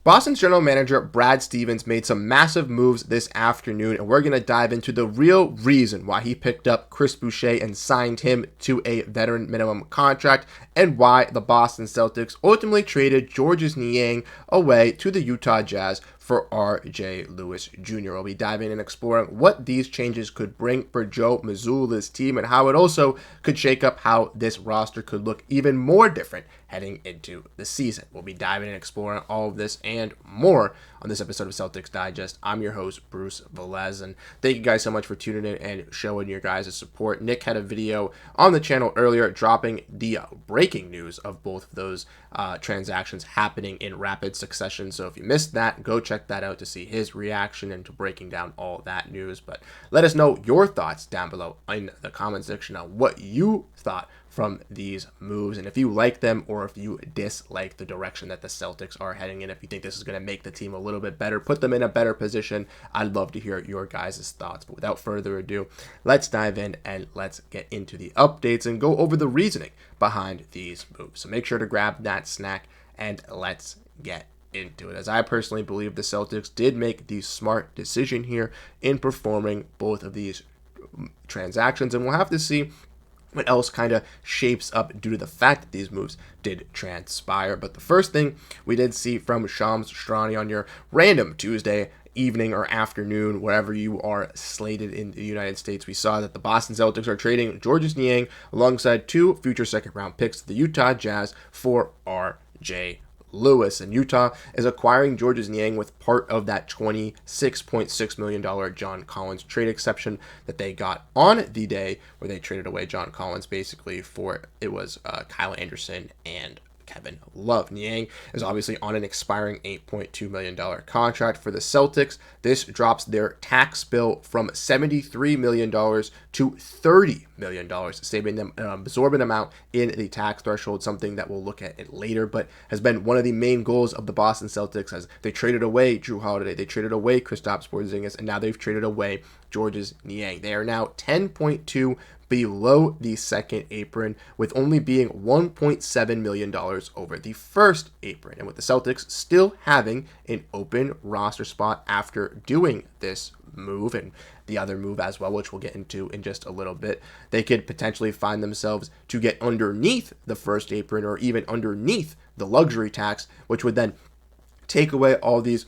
Boston's general manager Brad Stevens made some massive moves this afternoon, and we're going to dive into the real reason why he picked up Chris Boucher and signed him to a veteran minimum contract, and why the Boston Celtics ultimately traded Georges Niang away to the Utah Jazz for R.J. Lewis Jr. We'll be diving and exploring what these changes could bring for Joe Mazzulla's team and how it also could shake up how this roster could look even more different heading into the season. We'll be diving and exploring all of this and more on this episode of Celtics Digest. I'm your host, Bruce Veliz, and thank you guys so much for tuning in and showing your guys' support. Nick had a video on the channel earlier dropping the breaking news of both of those transactions happening in rapid succession. So if you missed that, go check that out to see his reaction and to breaking down all that news. But let us know your thoughts down below in the comment section on what you thought from these moves, and if you like them or if you dislike the direction that the Celtics are heading in, if you think this is going to make the team a little bit better, put them in a better position, I'd love to hear your guys' thoughts. But without further ado, let's dive in and let's get into the updates and go over the reasoning behind these moves. So make sure to grab that snack and let's get into it, as I personally believe the Celtics did make the smart decision here in performing both of these transactions, and we'll have to see what else kind of shapes up due to the fact that these moves did transpire. But the first thing we did see from Shams Charania on your random Tuesday evening or afternoon, wherever you are slated in the United States, we saw that the Boston Celtics are trading Georges Niang alongside 2 future second-round picks to the Utah Jazz for R.J. Lewis, and Utah is acquiring Georges Niang with part of that $26.6 million John Collins trade exception that they got on the day where they traded away John Collins, basically for Kyle Anderson and Kevin Love. Niang is obviously on an expiring $8.2 million contract for the Celtics. This drops their tax bill from $73 million to $30 million, saving them an absorbent amount in the tax threshold, something that we'll look at it later, but has been one of the main goals of the Boston Celtics as they traded away Jrue Holiday, they traded away Kristaps Porziņģis, and now they've traded away Georges Niang. They are now 10.2 below the second apron, with only being $1.7 million over the first apron, and with the Celtics still having an open roster spot after doing this move and the other move as well, which we'll get into in just a little bit, they could potentially find themselves to get underneath the first apron or even underneath the luxury tax, which would then take away all these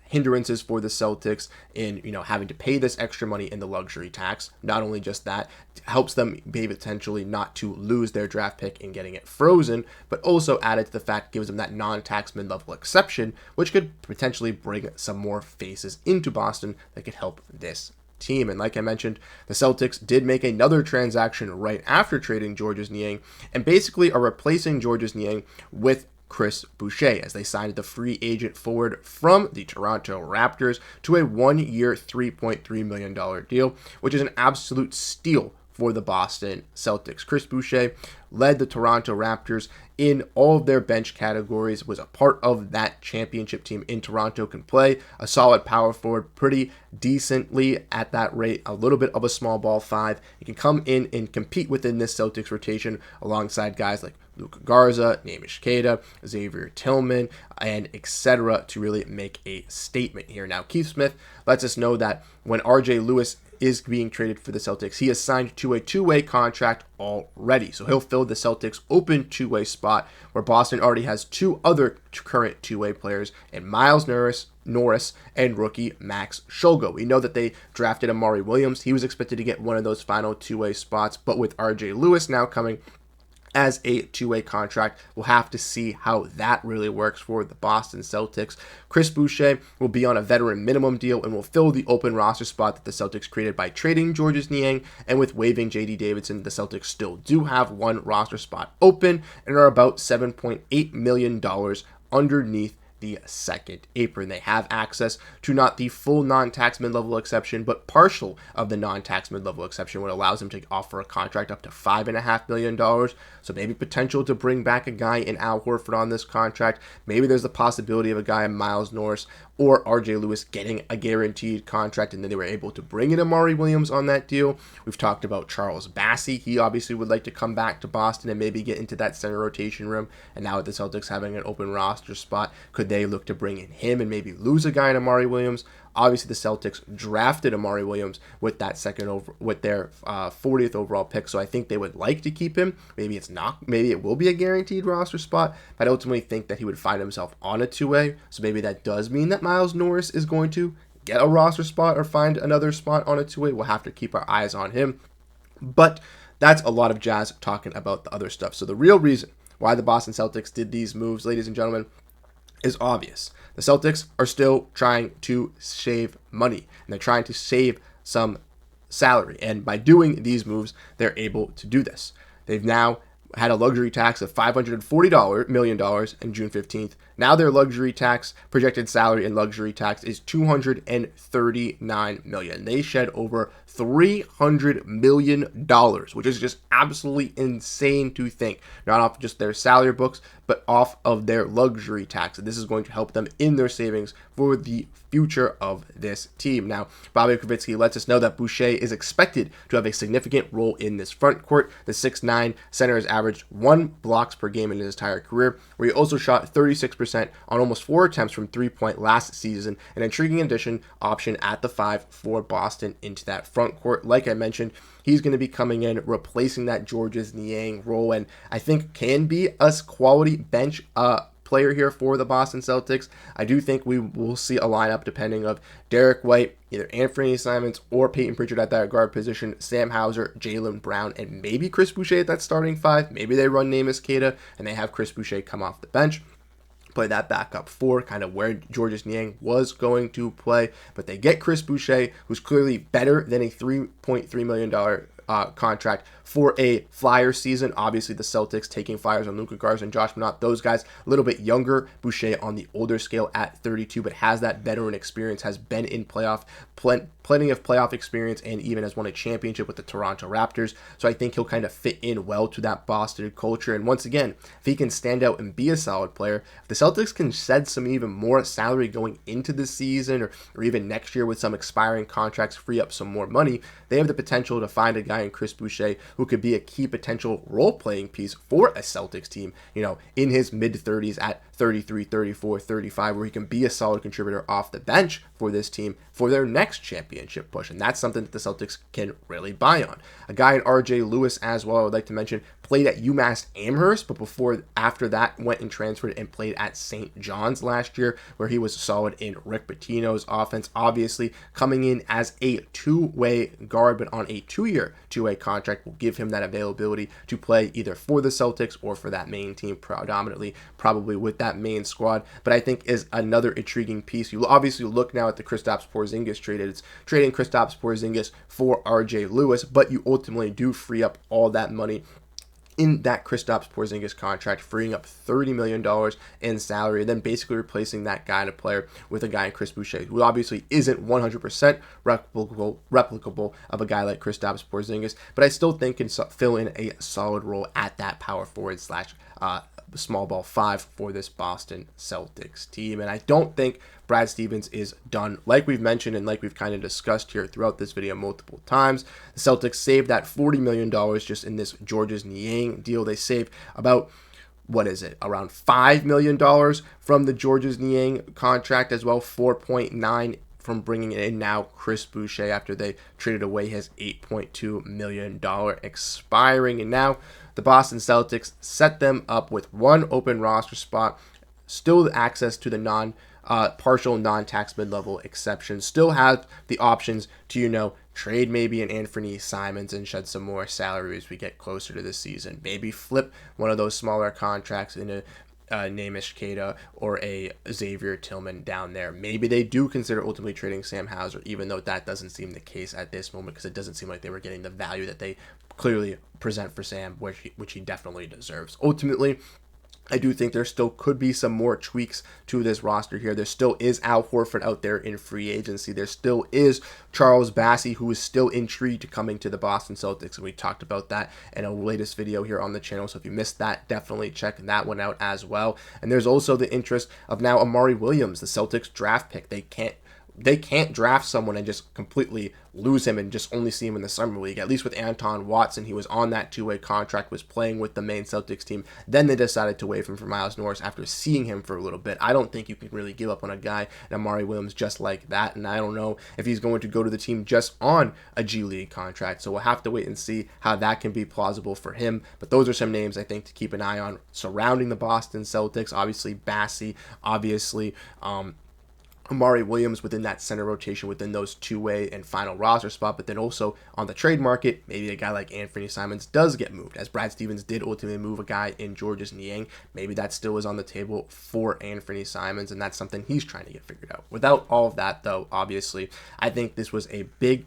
hindrances for the Celtics in, having to pay this extra money in the luxury tax. Not only just that, it helps them be potentially not to lose their draft pick in getting it frozen, but also added to the fact gives them that non-tax mid-level exception, which could potentially bring some more faces into Boston that could help this team. And like I mentioned, the Celtics did make another transaction right after trading Georges Niang and basically are replacing Georges Niang with Chris Boucher as they signed the free agent forward from the Toronto Raptors to a 1-year, $3.3 million deal, which is an absolute steal for the Boston Celtics. Chris Boucher led the Toronto Raptors in all of their bench categories, was a part of that championship team in Toronto, can play a solid power forward pretty decently at that rate, a little bit of a small ball 5. He can come in and compete within this Celtics rotation alongside guys like Luka Garza, Namish Queta, Xavier Tillman, and etc. to really make a statement here. Now, Keith Smith lets us know that when R.J. Lewis is being traded for the Celtics, he is signed to a 2-way contract already. So he'll fill the Celtics' open 2-way spot where Boston already has 2 other current 2-way players in Miles Norris and rookie Max Shulgo. We know that they drafted Amari Williams. He was expected to get one of those final 2-way spots, but with R.J. Lewis now coming as a 2-way contract, we'll have to see how that really works for the Boston Celtics. Chris Boucher will be on a veteran minimum deal and will fill the open roster spot that the Celtics created by trading Georges Niang, and with waiving J.D. Davidson, the Celtics still do have one roster spot open and are about $7.8 million underneath the second apron. They have access to not the full non-tax mid-level exception, but partial of the non-tax mid-level exception, which allows them to offer a contract up to $5.5 million. So maybe potential to bring back a guy in Al Horford on this contract. Maybe there's the possibility of a guy in Miles Norris or RJ Lewis getting a guaranteed contract, and then they were able to bring in Amari Williams on that deal. We've talked about Charles Bassey. He obviously would like to come back to Boston and maybe get into that center rotation room. And now with the Celtics having an open roster spot, could they look to bring in him and maybe lose a guy in Amari Williams? Obviously, the Celtics drafted Amari Williams with that with their 40th overall pick, so I think they would like to keep him. Maybe it's not. Maybe it will be a guaranteed roster spot, but I ultimately think that he would find himself on a two-way. So maybe that does mean that Miles Norris is going to get a roster spot or find another spot on a two-way. We'll have to keep our eyes on him. But that's a lot of jazz talking about the other stuff. So the real reason why the Boston Celtics did these moves, ladies and gentlemen, is obvious. The Celtics are still trying to save money, and they're trying to save some salary. And by doing these moves, they're able to do this. They've now had a luxury tax of $540 million in June 15th. Now their luxury tax, projected salary and luxury tax is $239 million. They shed over $300 million, which is just absolutely insane to think. Not off just their salary books, but off of their luxury tax. And this is going to help them in their savings for the future of this team. Now, Bobby Kravitsky lets us know that Boucher is expected to have a significant role in this front court. The 6'9" center has averaged 1 blocks per game in his entire career, where he also shot 36% on almost 4 attempts from three-point last season. An intriguing addition option at the 5 for Boston into that front court. Like I mentioned, he's going to be coming in, replacing that Georges Niang role, and I think can be a quality bench player here for the Boston Celtics. I do think we will see a lineup depending of Derrick White, either Anthony Simons or Peyton Pritchard at that guard position, Sam Hauser, Jaylen Brown, and maybe Chris Boucher at that starting 5. Maybe they run Neemias Queta and they have Chris Boucher come off the bench, play that backup 4, kind of where Georges Niang was going to play. But they get Chris Boucher, who's clearly better than a $3.3 million contract for a Flyer season. Obviously, the Celtics taking Flyers on Luka Garza and Josh Minott. Those guys a little bit younger. Boucher on the older scale at 32, but has that veteran experience, has been in playoff, plenty of playoff experience, and even has won a championship with the Toronto Raptors. So I think he'll kind of fit in well to that Boston culture. And once again, if he can stand out and be a solid player, if the Celtics can shed some even more salary going into the season or even next year with some expiring contracts, free up some more money, they have the potential to find a guy in Chris Boucher who could be a key potential role-playing piece for a Celtics team, in his mid-30s at 33, 34, 35, where he can be a solid contributor off the bench for this team for their next championship push. And that's something that the Celtics can really buy on. A guy in RJ Lewis as well, I would like to mention, played at UMass Amherst, but after that went and transferred and played at St. John's last year, where he was solid in Rick Pitino's offense. Obviously, coming in as a two-way guard, but on a 2-year two-way contract will give him that availability to play either for the Celtics or for that main team, predominantly probably with that main squad. But I think is another intriguing piece. You obviously look now at the Kristaps Porziņģis trade. It's trading Kristaps Porziņģis for RJ Lewis, but you ultimately do free up all that money in that Kristaps Porziņģis contract, freeing up $30 million in salary, and then basically replacing that guy to player with a guy in Chris Boucher, who obviously isn't 100% replicable of a guy like Kristaps Porziņģis, but I still think can fill in a solid role at that power forward slash small ball 5 for this Boston Celtics team. And I don't think Brad Stevens is done. Like we've mentioned and like we've kind of discussed here throughout this video multiple times, the Celtics saved that $40 million just in this Georges Niang deal. They saved about, around $5 million from the Georges Niang contract as well, 4.9 from bringing in now Chris Boucher after they traded away his $8.2 million expiring. And now the Boston Celtics set them up with one open roster spot, still access to the partial non-tax mid-level exceptions, still have the options to, trade maybe an Anthony Simons and shed some more salary as we get closer to the season. Maybe flip one of those smaller contracts into Neemias Queta or a Xavier Tillman down there. Maybe they do consider ultimately trading Sam Hauser, even though that doesn't seem the case at this moment, because it doesn't seem like they were getting the value that they clearly present for Sam, which he definitely deserves. Ultimately, I do think there still could be some more tweaks to this roster here. There still is Al Horford out there in free agency. There still is Charles Bassey, who is still intrigued to coming to the Boston Celtics, and we talked about that in a latest video here on the channel. So if you missed that, definitely check that one out as well. And there's also the interest of now Amari Williams, the Celtics draft pick. They can't draft someone and just completely lose him and just only see him in the summer league. At least with Anton Watson, he was on that two-way contract, was playing with the main Celtics team. Then they decided to waive him for Miles Norris after seeing him for a little bit. I don't think you can really give up on a guy, Amari Williams, just like that. And I don't know if he's going to go to the team just on a G League contract. So we'll have to wait and see how that can be plausible for him. But those are some names I think to keep an eye on surrounding the Boston Celtics. Obviously, Bassey, obviously, Amari Williams within that center rotation, within those two-way and final roster spot, but then also on the trade market, maybe a guy like Anthony Simons does get moved, as Brad Stevens did ultimately move a guy in Georges Niang. Maybe that still is on the table for Anthony Simons, and that's something he's trying to get figured out. Without all of that, though, obviously, I think this was a big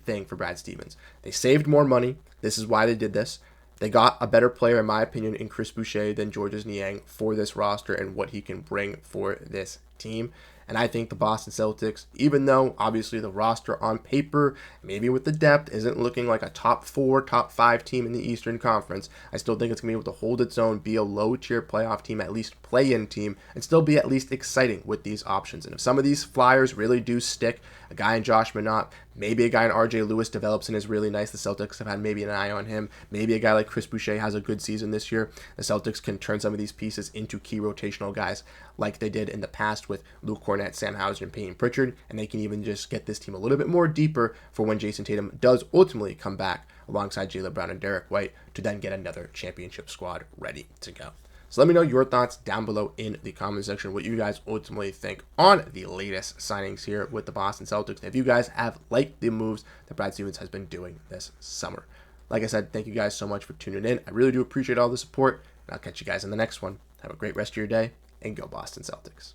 thing for Brad Stevens. They saved more money. This is why they did this. They got a better player, in my opinion, in Chris Boucher than Georges Niang for this roster and what he can bring for this team. And I think the Boston Celtics, even though obviously the roster on paper, maybe with the depth, isn't looking like a top 4, top 5 team in the Eastern Conference, I still think it's going to be able to hold its own, be a low-tier playoff team, at least play-in team, and still be at least exciting with these options. And if some of these flyers really do stick, a guy in Josh Minott, maybe a guy in RJ Lewis develops and is really nice, the Celtics have had maybe an eye on him. Maybe a guy like Chris Boucher has a good season this year. The Celtics can turn some of these pieces into key rotational guys like they did in the past with Luke Cornett, Sam Hauser, and Peyton Pritchard, and they can even just get this team a little bit more deeper for when Jayson Tatum does ultimately come back alongside Jaylen Brown and Derrick White to then get another championship squad ready to go. So let me know your thoughts down below in the comment section, what you guys ultimately think on the latest signings here with the Boston Celtics. If you guys have liked the moves that Brad Stevens has been doing this summer. Like I said, thank you guys so much for tuning in. I really do appreciate all the support, and I'll catch you guys in the next one. Have a great rest of your day, and go Boston Celtics.